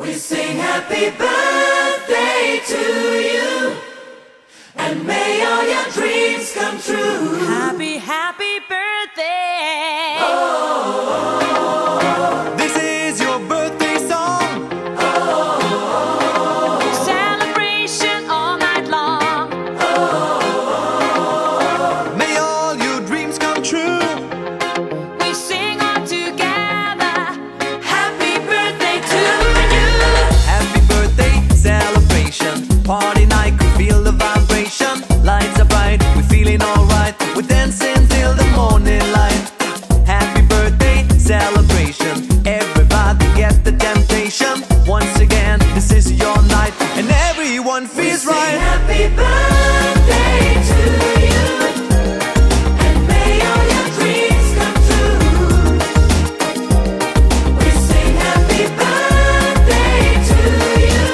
We sing happy birthday to you, and may all your dreams come true. Happy, happy birthday. Oh, This is your birthday song. Celebration all night long. May all your dreams come true. We sing all together. happy birthday to you. Happy birthday celebration. Party night, could feel the vibration. Lights are bright, we're feeling alright. We're dancing till the morning light. Happy birthday celebration. Everybody get the temptation. Once again, this is your night, and everyone feels Sing right. happy birthday to you, and may all your dreams come true. We sing happy birthday to you,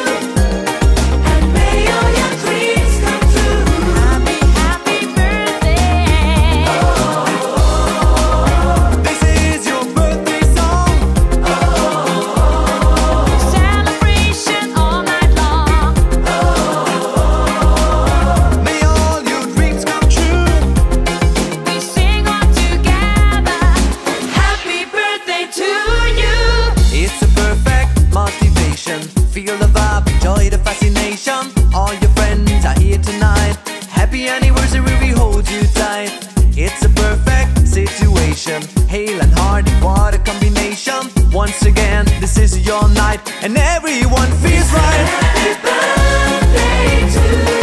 and may all your dreams come true. Happy, happy birthday. This is your birthday song. Celebration all night long. May all your dreams come true. We sing all together. Happy birthday to you. It's a perfect motivation. Feel the vibe, enjoy the fascination. All your friends are here tonight. Happy anniversary, we hold you tight. It's a perfect situation. Hale and Hardy, what a combination. Once again, this is your night, and everyone feels right. Happy birthday to you.